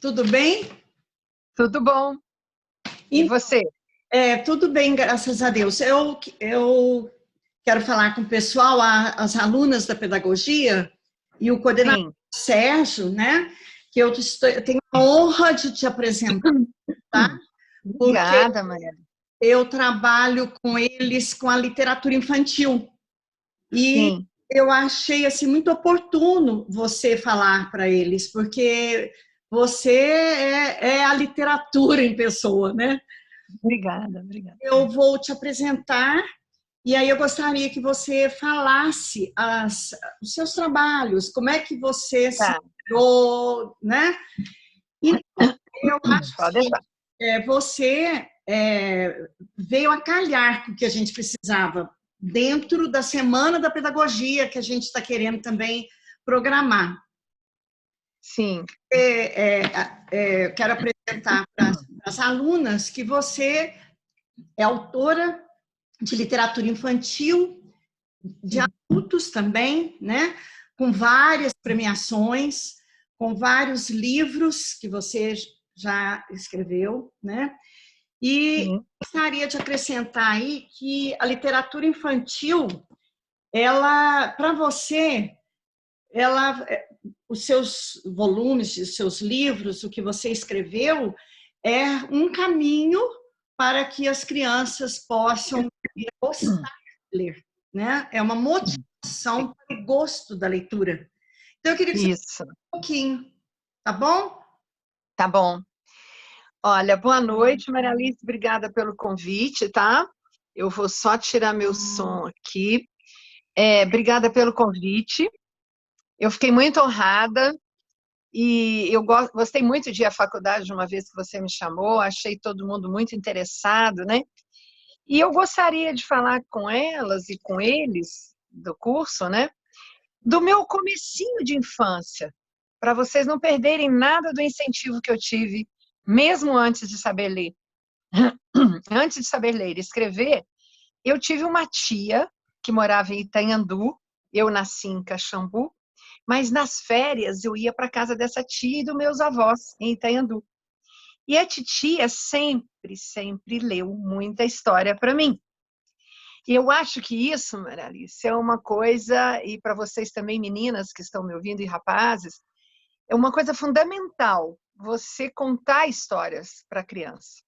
Tudo bem? Tudo bom. E Então, você? tudo bem, graças a Deus. Eu quero falar com o pessoal, as alunas da pedagogia e o coordenador Sim. Sérgio, né? Que eu tenho a honra de te apresentar, porque Obrigada, Maria. eu trabalho com eles com a literatura infantil. E Sim. eu achei assim muito oportuno você falar para eles, porque você é a literatura em pessoa, né? Obrigada. Eu vou te apresentar e aí eu gostaria que você falasse os seus trabalhos, como é que você se Tá. virou, né? Então, eu acho Pode deixar. que você veio a calhar com o que a gente precisava dentro da Semana da Pedagogia que a gente está querendo também programar. Sim. Quero apresentar para as alunas que você é autora de literatura infantil, de adultos também, né? Com várias premiações, com vários livros que você já escreveu, né? E Sim. gostaria de acrescentar aí que a literatura infantil, ela, para você, ela, os seus volumes, os seus livros, o que você escreveu, é um caminho para que as crianças possam gostar de ler, né? É uma motivação para o gosto da leitura. Então, eu queria que você falasse Isso. um pouquinho, tá bom? Tá bom. Olha, boa noite, Maria Alice. Obrigada pelo convite, tá? Eu vou só tirar meu som aqui. Obrigada pelo convite. Eu fiquei muito honrada e eu gostei muito de ir à faculdade uma vez que você me chamou. Achei todo mundo muito interessado, né? E eu gostaria de falar com elas e com eles do curso, né? Do meu comecinho de infância, para vocês não perderem nada do incentivo que eu tive, mesmo antes de saber ler. Antes de saber ler e escrever, eu tive uma tia que morava em Itanhandu, eu nasci em Caxambu, mas nas férias eu ia para a casa dessa tia e dos meus avós em Itanhandu. E a titia sempre leu muita história para mim. E eu acho que isso, Maria Alice, é uma coisa, e para vocês também, meninas que estão me ouvindo e rapazes, é uma coisa fundamental você contar histórias para a criança.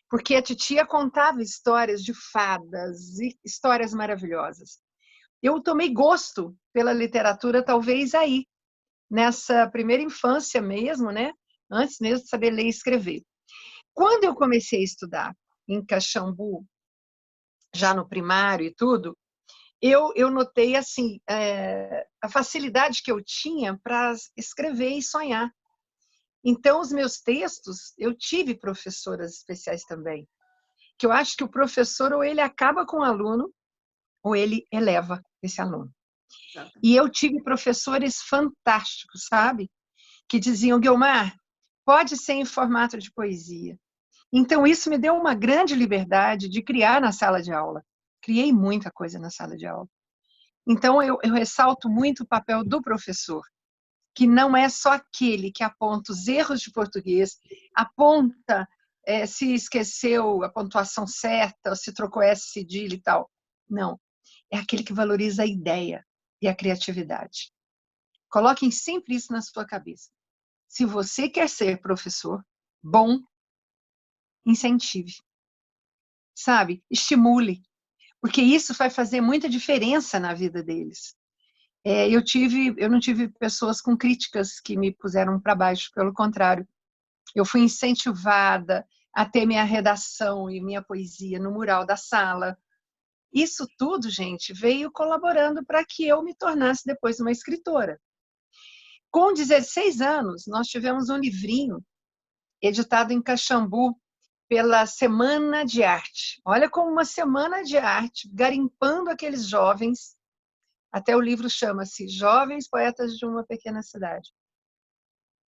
Porque a titia contava histórias de fadas e histórias maravilhosas. Eu tomei gosto pela literatura, talvez aí, nessa primeira infância mesmo, né? Antes mesmo de saber ler e escrever. Quando eu comecei a estudar em Caxambu, já no primário e tudo, eu notei assim a facilidade que eu tinha para escrever e sonhar. Então, os meus textos, eu tive professoras especiais também, que eu acho que o professor ou ele acaba com o aluno ou ele eleva esse aluno. E eu tive professores fantásticos, sabe? Que diziam, Guiomar, pode ser em formato de poesia. Então, isso me deu uma grande liberdade de criar na sala de aula. Criei muita coisa na sala de aula. Então, eu ressalto muito o papel do professor, que não é só aquele que aponta os erros de português, aponta se esqueceu a pontuação certa, se trocou S cedilha e tal. Não, é aquele que valoriza a ideia e a criatividade. Coloquem sempre isso na sua cabeça. Se você quer ser professor bom, incentive, sabe? Estimule, porque isso vai fazer muita diferença na vida deles. Eu não tive pessoas com críticas que me puseram para baixo, pelo contrário. Eu fui incentivada a ter minha redação e minha poesia no mural da sala. Isso tudo, gente, veio colaborando para que eu me tornasse depois uma escritora. Com 16 anos, nós tivemos um livrinho editado em Caxambu pela Semana de Arte. Olha como uma semana de arte, garimpando aqueles jovens. Até o livro chama-se Jovens Poetas de uma Pequena Cidade.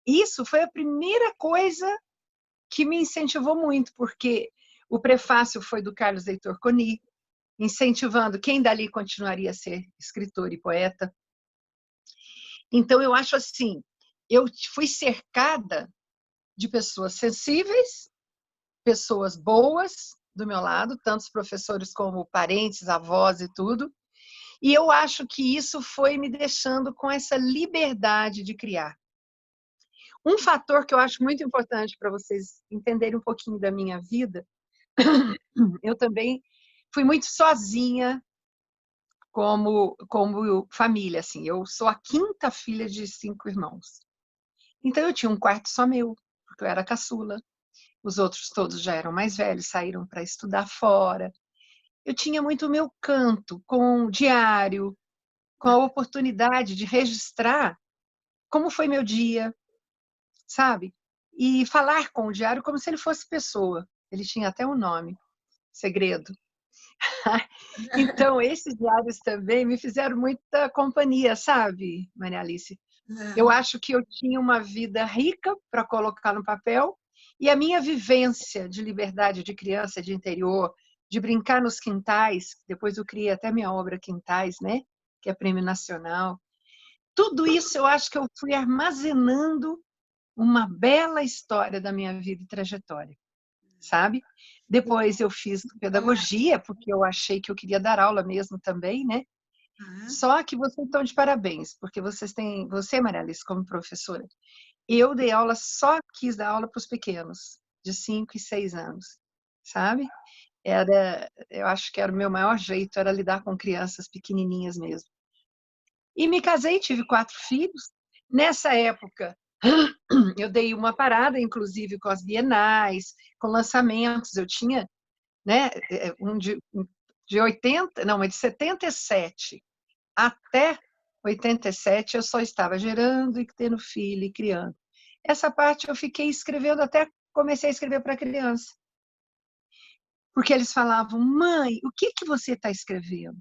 Isso foi a primeira coisa que me incentivou muito, porque o prefácio foi do Carlos Heitor Coni, incentivando quem dali continuaria a ser escritor e poeta. Então, eu acho assim, eu fui cercada de pessoas sensíveis, pessoas boas do meu lado, tanto os professores como parentes, avós e tudo. E eu acho que isso foi me deixando com essa liberdade de criar. Um fator que eu acho muito importante para vocês entenderem um pouquinho da minha vida, eu também fui muito sozinha como família, assim. Eu sou a quinta filha de 5 irmãos. Então eu tinha um quarto só meu, porque eu era caçula. Os outros todos já eram mais velhos, saíram para estudar fora. Eu tinha muito o meu canto, com o diário, com a oportunidade de registrar como foi meu dia, sabe? E falar com o diário como se ele fosse pessoa. Ele tinha até um nome, Segredo. Então, esses diários também me fizeram muita companhia, sabe, Maria Alice? Eu acho que eu tinha uma vida rica para colocar no papel e a minha vivência de liberdade de criança de interior, de brincar nos quintais, depois eu criei até minha obra Quintais, né? Que é prêmio nacional. Tudo isso eu acho que eu fui armazenando uma bela história da minha vida e trajetória, sabe? Depois eu fiz pedagogia, porque eu achei que eu queria dar aula mesmo também, né? Só que vocês estão de parabéns, porque você, Maria Alice, como professora, eu dei aula, só quis dar aula para os pequenos, de 5 e 6 anos, sabe? Eu acho que era o meu maior jeito, era lidar com crianças pequenininhas mesmo. E me casei, tive 4 filhos. Nessa época, eu dei uma parada, inclusive com as bienais, com lançamentos. Eu tinha, né, de 80, não, mas de 77 até 87 eu só estava gerando e tendo filho e criando. Essa parte eu fiquei escrevendo, até comecei a escrever para criança. Porque eles falavam: mãe, o que você está escrevendo?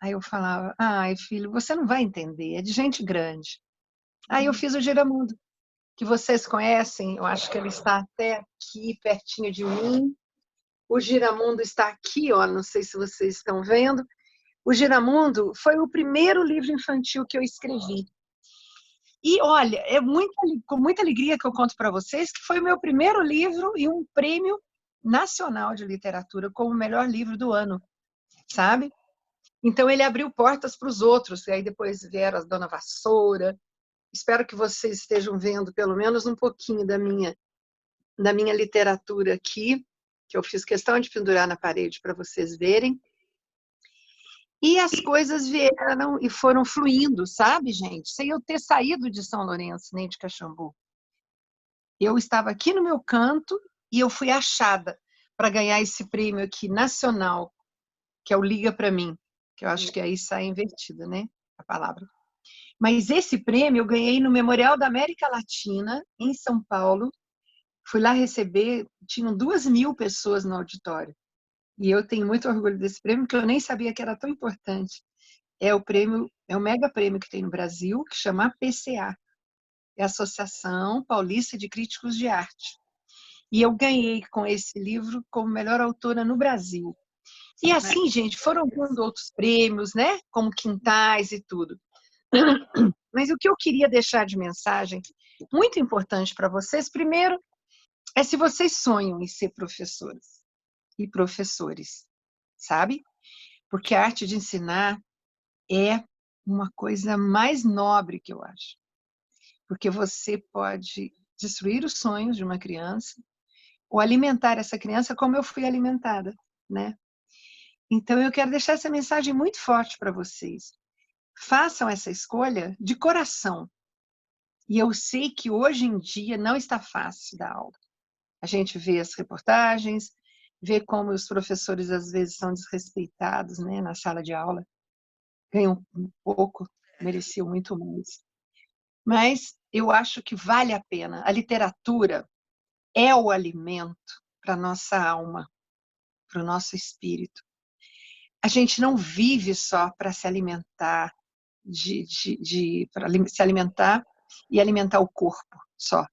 Aí eu falava: ai, filho, você não vai entender, é de gente grande. Aí eu fiz o Giramundo, que vocês conhecem, eu acho que ele está até aqui, pertinho de mim. O Giramundo está aqui, ó, não sei se vocês estão vendo. O Giramundo foi o primeiro livro infantil que eu escrevi. E, olha, com muita alegria que eu conto para vocês que foi o meu primeiro livro e um prêmio nacional de literatura como o melhor livro do ano, sabe? Então, ele abriu portas para os outros. E aí depois vieram as Dona Vassoura. Espero que vocês estejam vendo pelo menos um pouquinho da minha literatura aqui, que eu fiz questão de pendurar na parede para vocês verem. E as coisas vieram e foram fluindo, sabe, gente? Sem eu ter saído de São Lourenço, nem de Caxambu. Eu estava aqui no meu canto e eu fui achada para ganhar esse prêmio aqui nacional, que é o Liga para Mim, que eu acho que aí sai invertida, né, a palavra. Mas esse prêmio eu ganhei no Memorial da América Latina, em São Paulo. Fui lá receber, tinham 2.000 pessoas no auditório. E eu tenho muito orgulho desse prêmio, porque eu nem sabia que era tão importante. É o mega prêmio que tem no Brasil, que chama APCA. É a Associação Paulista de Críticos de Arte. E eu ganhei com esse livro como melhor autora no Brasil. E assim, gente, foram dando outros prêmios, né? Como Quintais e tudo. Mas o que eu queria deixar de mensagem, muito importante para vocês, primeiro, é se vocês sonham em ser professoras e professores, sabe? Porque a arte de ensinar é uma coisa mais nobre que eu acho. Porque você pode destruir os sonhos de uma criança ou alimentar essa criança como eu fui alimentada, né? Então eu quero deixar essa mensagem muito forte para vocês. Façam essa escolha de coração. E eu sei que hoje em dia não está fácil dar aula. A gente vê as reportagens, vê como os professores às vezes são desrespeitados, né, na sala de aula. Ganham um pouco, mereciam muito mais. Mas eu acho que vale a pena. A literatura é o alimento para a nossa alma, para o nosso espírito. A gente não vive só para se alimentar, para se alimentar e alimentar o corpo só.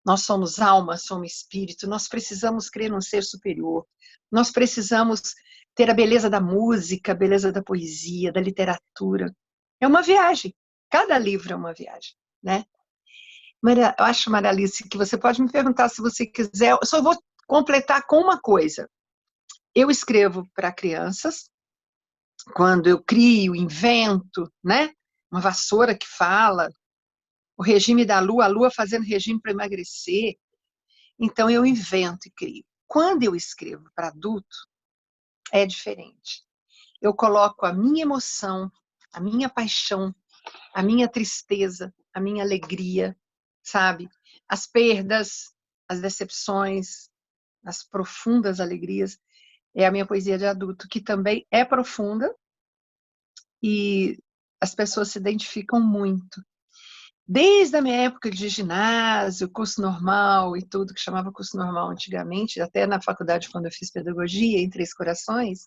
Nós somos alma, somos espírito, nós precisamos crer num ser superior, nós precisamos ter a beleza da música, a beleza da poesia, da literatura. É uma viagem, cada livro é uma viagem, né? Maria, eu acho, Maria Alice, que você pode me perguntar se você quiser. Eu só vou completar com uma coisa. Eu escrevo para crianças, quando eu crio, invento, né? Uma vassoura que fala, o regime da Lua, a Lua fazendo regime para emagrecer. Então, eu invento e crio. Quando eu escrevo para adulto, é diferente. Eu coloco a minha emoção, a minha paixão, a minha tristeza, a minha alegria, sabe? As perdas, as decepções, as profundas alegrias. É a minha poesia de adulto, que também é profunda e as pessoas se identificam muito. Desde a minha época de ginásio, curso normal e tudo, que chamava curso normal antigamente, até na faculdade, quando eu fiz pedagogia, em Três Corações,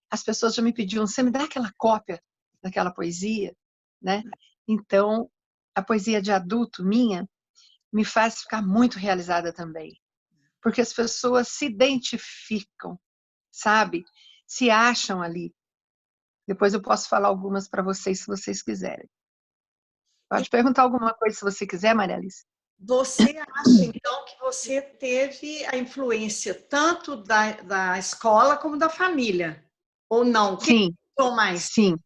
as pessoas já me pediam, você me dá aquela cópia daquela poesia, né? Então, a poesia de adulto minha me faz ficar muito realizada também, porque as pessoas se identificam, sabe? Se acham ali. Depois eu posso falar algumas para vocês, se vocês quiserem. E Pode perguntar alguma coisa, se você quiser, Maria Alice. você acha, então, que você teve a influência tanto da escola como da família? Ou não? Quem Sim, gostou mais? sim.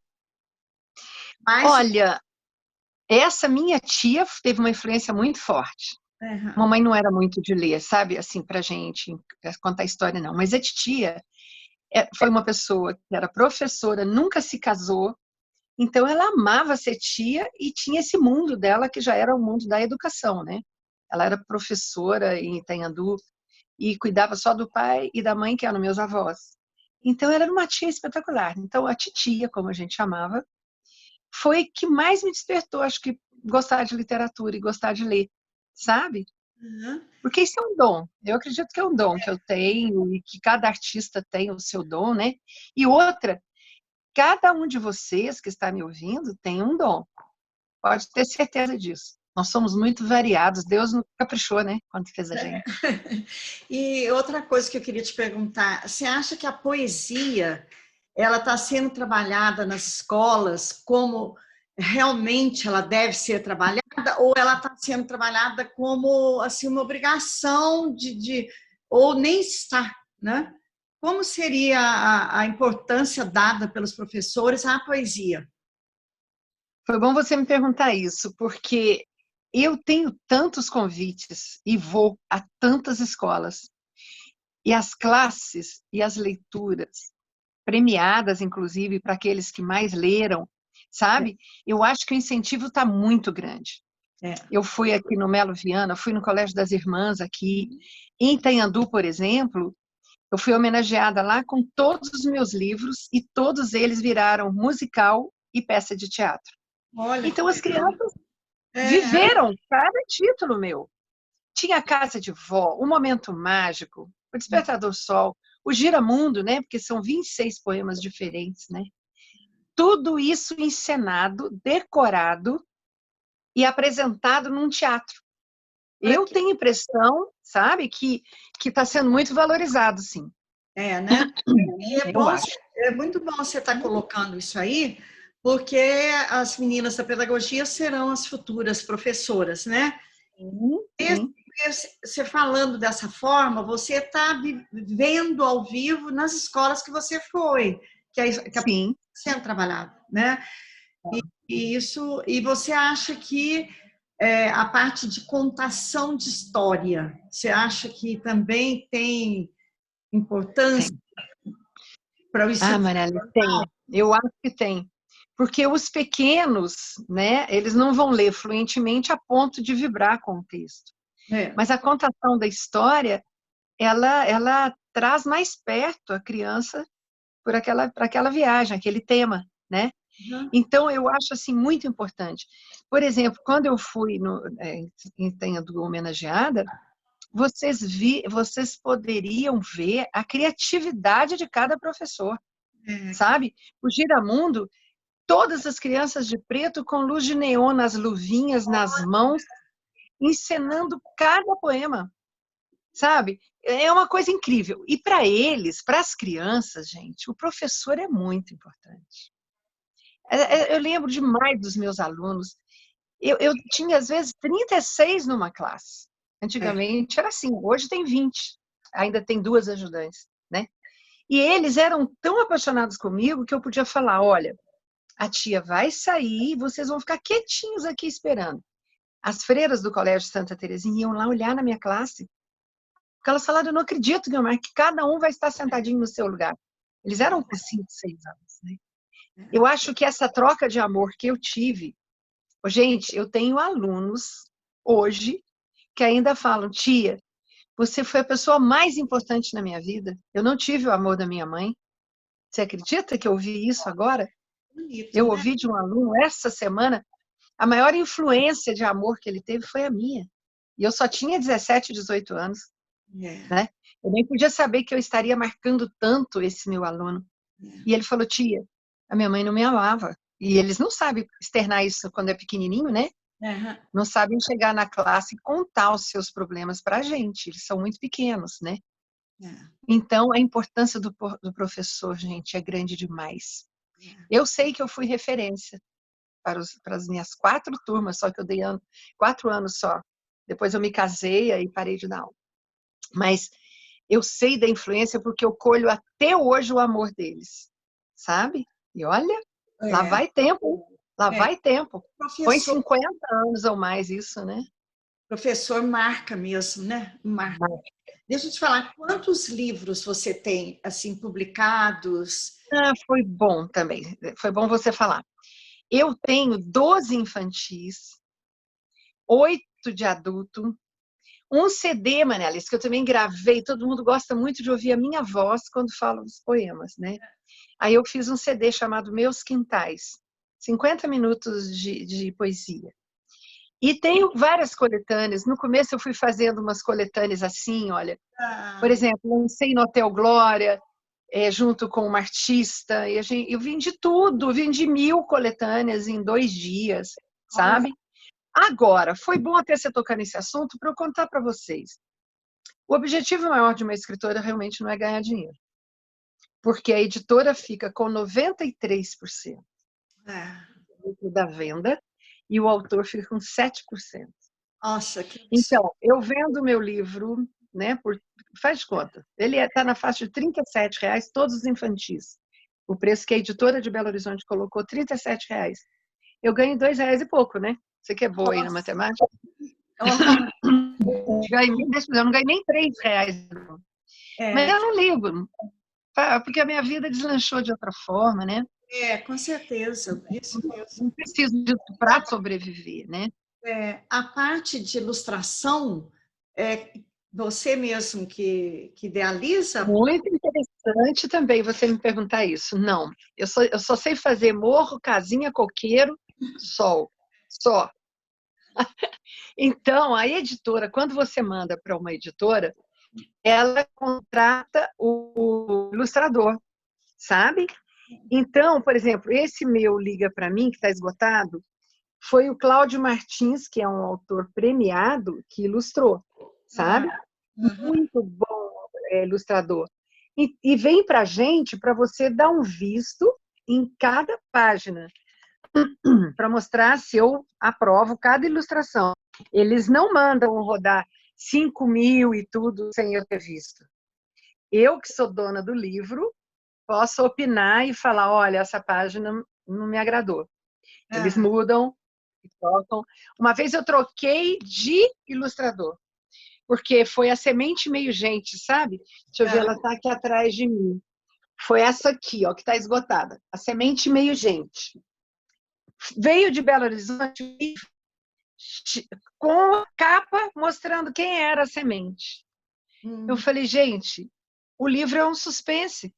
Mais? Olha, essa minha tia teve uma influência muito forte. Uhum. Mamãe não era muito de ler, sabe, assim, pra gente contar história, não. Mas a titia foi uma pessoa que era professora, nunca se casou, então ela amava ser tia e tinha esse mundo dela que já era o mundo da educação, né? Ela era professora em Itanhandu e cuidava só do pai e da mãe, que eram meus avós. Então ela era uma tia espetacular. Então a titia, como a gente chamava, foi que mais me despertou, acho que gostar de literatura e gostar de ler, sabe? Uhum. Porque isso é um dom. Eu acredito que é um dom que eu tenho e que cada artista tem o seu dom, né? E outra, cada um de vocês que está me ouvindo tem um dom. Pode ter certeza disso. Nós somos muito variados. Deus não caprichou, né? Quando fez a gente. E outra coisa que eu queria te perguntar, você acha que a poesia ela está sendo trabalhada nas escolas como realmente ela deve ser trabalhada ou ela está sendo trabalhada como assim uma obrigação ou nem está, né? Como seria a importância dada pelos professores à poesia? Foi bom você me perguntar isso, porque eu tenho tantos convites e vou a tantas escolas. E as classes e as leituras premiadas, inclusive, para aqueles que mais leram, sabe? Eu acho que o incentivo está muito grande. É. Eu fui aqui no Melo Viana, fui no Colégio das Irmãs aqui, em Itanhandu, por exemplo, eu fui homenageada lá com todos os meus livros e todos eles viraram musical e peça de teatro. Olha que Então as legal. crianças viveram cada título meu. Tinha a Casa de Vó, O Momento Mágico, O Despertador Sol, O Giramundo, né? Porque são 26 poemas diferentes, né? Tudo isso encenado, decorado e apresentado num teatro. Olha Eu que tenho impressão, sabe, que está sendo muito valorizado, sim. né? E Eu acho. é muito bom você estar colocando isso aí, porque as meninas da pedagogia serão as futuras professoras, né? Sim, E sim, você falando dessa forma, você está vendo ao vivo nas escolas que você foi, que a sim. sendo trabalhado, né? E você acha que a parte de contação de história, você acha que também tem importância Tem. para o Ah, ensino? Marielle, tem. Eu acho que tem. Porque os pequenos, né, eles não vão ler fluentemente a ponto de vibrar com o texto. É. Mas a contação da história, ela traz mais perto a criança para aquela viagem, aquele tema, né? Uhum. Então, eu acho assim muito importante. Por exemplo, quando eu fui em Tenha do Homenageada, vocês poderiam ver a criatividade de cada professor, sabe? O Giramundo, todas as crianças de preto com luz de neon nas luvinhas, nas mãos, encenando cada poema, sabe? É uma coisa incrível. E para eles, para as crianças, gente, o professor é muito importante. Eu lembro demais dos meus alunos. Eu tinha, às vezes, 36 numa classe. É. Antigamente era assim, hoje tem 20. Ainda tem 2 ajudantes, né? E eles eram tão apaixonados comigo que eu podia falar, olha, a tia vai sair, vocês vão ficar quietinhos aqui esperando. As freiras do Colégio Santa Terezinha iam lá olhar na minha classe, porque elas falaram, eu não acredito, Guilherme, que cada um vai estar sentadinho no seu lugar. Eles eram com 5, 6 anos, né? Eu acho que essa troca de amor que eu tive, gente, eu tenho alunos hoje que ainda falam, tia, você foi a pessoa mais importante na minha vida. Eu não tive o amor da minha mãe. Você acredita que eu ouvi isso agora? Bonito, Eu né? ouvi de um aluno essa semana, a maior influência de amor que ele teve foi a minha. E eu só tinha 17, 18 anos, É, né? Eu nem podia saber que eu estaria marcando tanto esse meu aluno. E ele falou, tia, a minha mãe não me amava. E eles não sabem externar isso quando é pequenininho, né? é, Não sabem chegar na classe e contar os seus problemas para a gente. Eles são muito pequenos, né? é, Então, a importância do professor, gente, é grande demais. é. Eu sei que eu fui referência para as minhas 4 turmas, só que eu dei 4 anos só. Depois eu me casei e parei de dar aula. Mas eu sei da influência porque eu colho até hoje o amor deles, sabe? E olha, lá É, vai tempo, lá é. vai tempo. Põe Professor, 50 anos ou mais isso, né? professor marca mesmo, né? Marca. Deixa eu te falar, quantos livros você tem assim publicados? Ah, foi bom também. Foi bom você falar. Eu tenho 12 infantis, 8 de adulto, um CD, Manelis, que eu também gravei. Todo mundo gosta muito de ouvir a minha voz quando falo os poemas, né? Aí eu fiz um CD chamado Meus Quintais, 50 minutos de poesia. E tenho várias coletâneas. No começo eu fui fazendo umas coletâneas assim, olha. Por Ah, exemplo, lancei no Hotel Glória, junto com uma artista. E eu vendi tudo, vendi 1000 coletâneas em 2 dias, olha, sabe? Agora, foi bom até você tocar nesse assunto para eu contar para vocês. O objetivo maior de uma escritora realmente não é ganhar dinheiro, porque a editora fica com 93% é. da venda e o autor fica com 7%. Nossa, que absurdo. Então, eu vendo meu livro, né, faz de conta, ele está na faixa de R$ 37, todos os infantis. O preço que a editora de Belo Horizonte colocou, R$ 37. Eu ganho R$ 2 e pouco, né? Você que é boa aí na Nossa, matemática? aham, Eu não ganho nem R$ 3. Mas é, eu não ligo, porque a minha vida deslanchou de outra forma, né? com certeza, isso mesmo. Não preciso disso para sobreviver, né? A parte de ilustração, é você mesmo que idealiza? Muito interessante também você me perguntar isso. Não, eu só sei fazer morro, casinha, coqueiro, sol, só. Então, a editora, quando você manda para uma editora, ela contrata o ilustrador, sabe? Então, por exemplo, esse meu Liga para mim, que está esgotado, foi o Cláudio Martins, que é um autor premiado, que ilustrou, Ah, sabe? aham, Muito bom ilustrador. E vem para a gente para você dar um visto em cada página, para mostrar se eu aprovo cada ilustração. Eles não mandam rodar 5.000 e tudo sem eu ter visto. Eu, que sou dona do livro, posso opinar e falar, olha, essa página não me agradou. Eles ah, mudam e trocam. Uma vez eu troquei de ilustrador, porque foi a Semente Meio Gente, sabe? Deixa eu ver, ela ah, está aqui atrás de mim. Foi essa aqui, ó, que está esgotada. A Semente Meio Gente. Veio de Belo Horizonte com a capa mostrando quem era a semente. Eu hum, falei, gente, o livro é um suspense.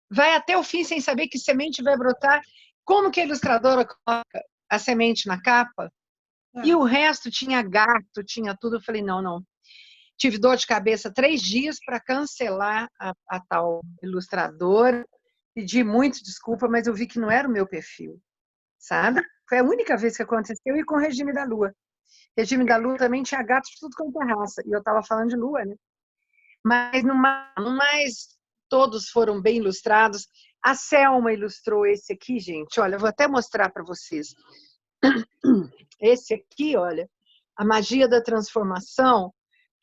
Vai até o fim sem saber que semente vai brotar. Como que a ilustradora coloca a semente na capa? E ah, o resto tinha gato, tinha tudo. Eu falei, não, não. Tive dor de cabeça 3 dias para cancelar a tal ilustradora. Pedi muito desculpa, mas eu vi que não era o meu perfil, sabe? Foi a única vez que aconteceu e com o Regime da Lua. Regime da Lua também tinha gatos de tudo quanto é raça. E eu estava falando de Lua, né? Mas no mais, todos foram bem ilustrados. A Selma ilustrou esse aqui, gente. Olha, eu vou até mostrar para vocês. Esse aqui, olha, A Magia da Transformação,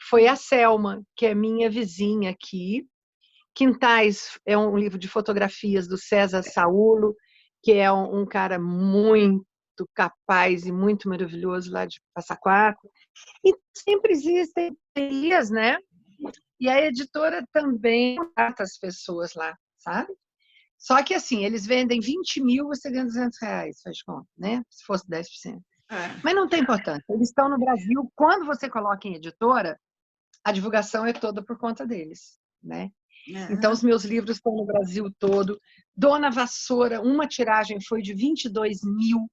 foi a Selma, que é minha vizinha aqui. Quintais é um livro de fotografias do César Saulo, que é um cara muito capaz e muito maravilhoso lá de Passa Quatro. E sempre existem parcerias, né? E a editora também trata as pessoas lá, sabe? Só que assim, eles vendem 20 mil, você ganha R$200, faz de conta, né? Se fosse 10%. Mas não tem importância. Eles estão no Brasil. Quando você coloca em editora, a divulgação é toda por conta deles, né? Então, os meus livros estão no Brasil todo. Dona Vassoura, uma tiragem foi de 22 mil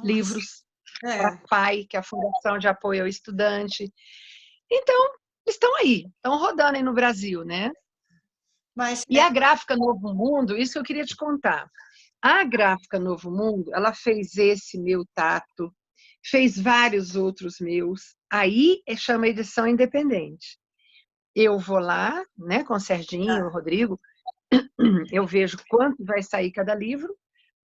livros para PAI, que é a Fundação de Apoio ao Estudante. Então, estão aí, estão rodando aí no Brasil, né? E a Gráfica Novo Mundo, isso que eu queria te contar. A Gráfica Novo Mundo, ela fez esse meu Tato, fez vários outros meus. Aí chama edição independente. Eu vou lá, né, com o Serginho, o Rodrigo, eu vejo quanto vai sair cada livro,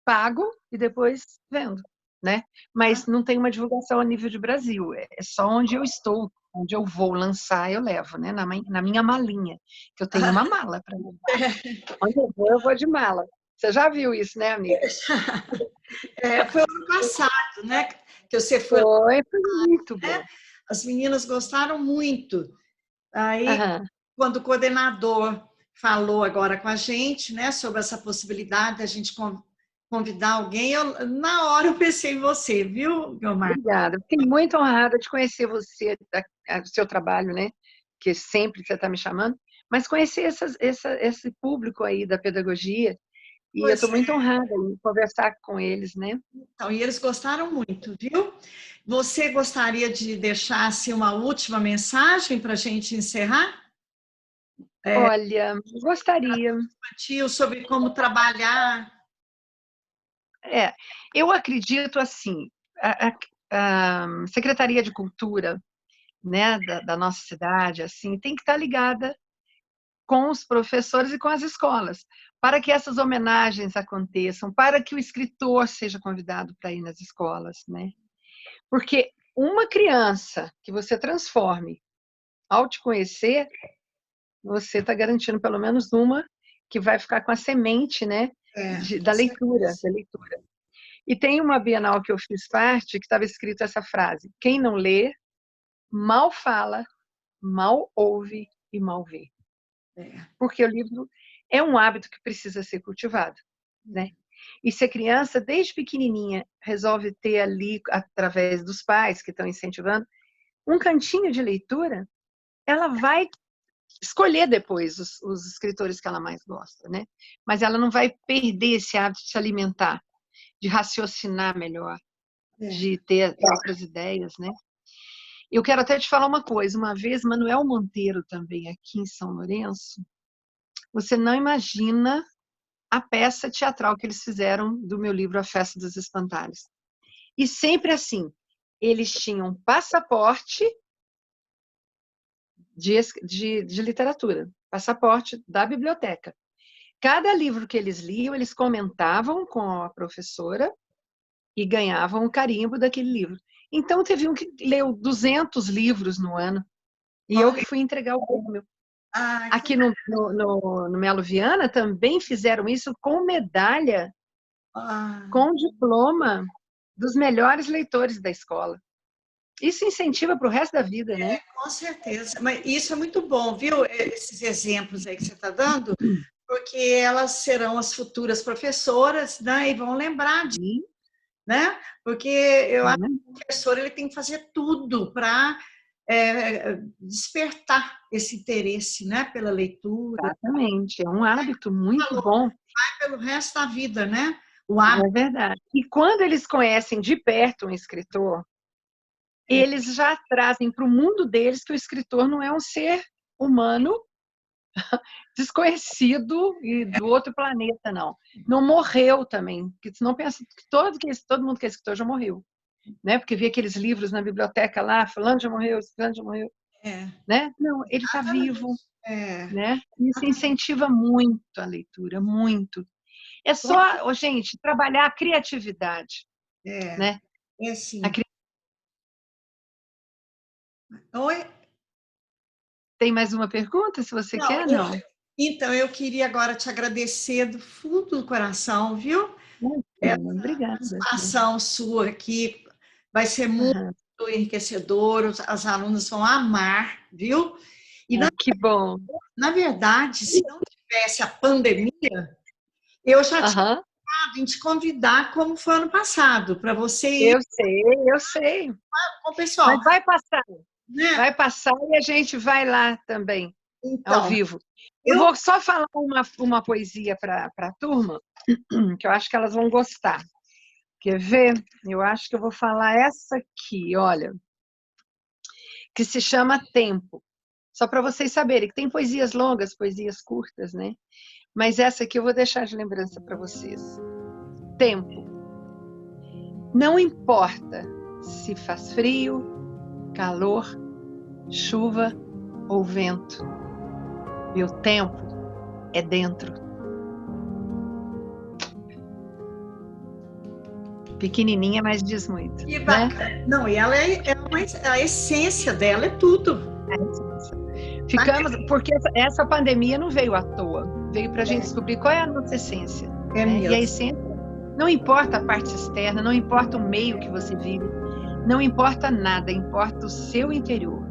pago e depois vendo, né? Mas não tem uma divulgação a nível de Brasil, é só onde eu estou, onde eu vou lançar, eu levo, né? Na minha malinha, que eu tenho uma mala para levar. Onde eu vou de mala. Você já viu isso, né, amiga? Foi ano passado, né? Que você foi muito bom. Né? As meninas gostaram muito. Aí, quando o coordenador falou agora com a gente, né, sobre essa possibilidade de a gente convidar alguém, na hora eu pensei em você, viu, Guiomar? Obrigada. Fiquei muito honrada de conhecer você, o seu trabalho, né? Que sempre você está me chamando, mas conhecer esse público aí da pedagogia. E eu estou muito honrada em conversar com eles, né? Então, e eles gostaram muito, viu? Você gostaria de deixar assim, uma última mensagem para a gente encerrar? Olha, gostaria. Sobre como trabalhar. Eu acredito assim, a Secretaria de Cultura, né, da nossa cidade, assim, tem que estar ligada com os professores e com as escolas, para que essas homenagens aconteçam, para que o escritor seja convidado para ir nas escolas, né? Porque uma criança que você transforme ao te conhecer, você está garantindo pelo menos uma que vai ficar com a semente, né, da leitura. E tem uma Bienal que eu fiz parte que estava escrito essa frase: quem não lê, mal fala, mal ouve e mal vê. Porque o livro é um hábito que precisa ser cultivado, né? E se a criança, desde pequenininha, resolve ter ali, através dos pais que estão incentivando, um cantinho de leitura, ela vai escolher depois os escritores que ela mais gosta, né? Mas ela não vai perder esse hábito de se alimentar, de raciocinar melhor, de ter outras ideias, né? Eu quero até te falar uma coisa. Uma vez, Manuel Monteiro, também aqui em São Lourenço, você não imagina a peça teatral que eles fizeram do meu livro A Festa dos Espantalhos. E sempre assim, eles tinham passaporte de literatura, passaporte da biblioteca. Cada livro que eles liam, eles comentavam com a professora e ganhavam o carimbo daquele livro. Então, teve um que leu 200 livros no ano, e eu fui entregar o prêmio. Aqui no Melo Viana também fizeram isso com medalha, com diploma dos melhores leitores da escola. Isso incentiva para o resto da vida, né? Com certeza. Mas isso é muito bom, viu? Esses exemplos aí que você está dando, porque elas serão as futuras professoras, né? E vão lembrar disso, né? Porque eu acho que o professor ele tem que fazer tudo para despertar esse interesse, né? Pela leitura. Exatamente. É um hábito muito bom. Vai pelo resto da vida, né? O hábito. É verdade. E quando eles conhecem de perto um escritor, eles já trazem para o mundo deles que o escritor não é um ser humano desconhecido e do outro planeta, não. Não morreu também, porque senão pensa que todo mundo que é escritor já morreu, né? Porque via aqueles livros na biblioteca lá, fulano já morreu, fulano já morreu, né? Não, ele está vivo, né? Isso incentiva muito a leitura, muito. É só, gente, trabalhar a criatividade, né? É assim. A Oi? Tem mais uma pergunta, se você quer? eu- Não. Então, eu queria agora te agradecer do fundo do coração, viu? Obrigada. Participação sua aqui vai ser muito Aham. enriquecedora, as alunas vão amar, viu? E, Que bom. na verdade, se não tivesse a pandemia, eu já tinha Aham. pensado em te convidar, como foi ano passado, para você ir Eu sei. com o pessoal, Mas né? vai passar e a gente vai lá também, ao Então, vivo. Eu eu vou só falar uma poesia para a turma, que eu acho que elas vão gostar. Quer ver? Eu acho que eu vou falar essa aqui, olha, que se chama Tempo. Só para vocês saberem que tem poesias longas, poesias curtas, né? Mas essa aqui eu vou deixar de lembrança para vocês. Tempo. Não importa se faz frio, calor, chuva ou vento. Meu tempo é dentro. Pequenininha, mas diz muito. que Né? bacana. Não, e ela a essência dela é tudo. Ficamos, porque essa pandemia não veio à toa. Veio para a gente descobrir qual é a nossa essência. É né? mesmo. E a essência, não importa a parte externa, não importa o meio que você vive, não importa nada, importa o seu interior.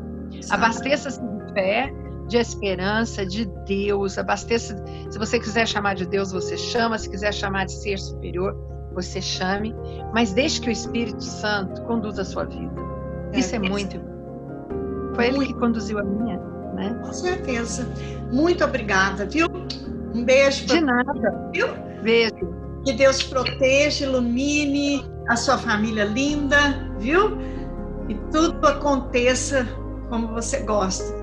Abasteça-se de fé, de esperança, de Deus. Abasteça, se você quiser chamar de Deus, você chama. Se quiser chamar de ser superior, você chame. Mas deixe que o Espírito Santo conduza a sua vida. Isso é muito importante. Foi ele que conduziu a minha, né? Com certeza. Muito obrigada, viu? Um beijo. De nada. Viu? Beijo. Que Deus proteja, ilumine a sua família linda, viu? E tudo aconteça como você gosta.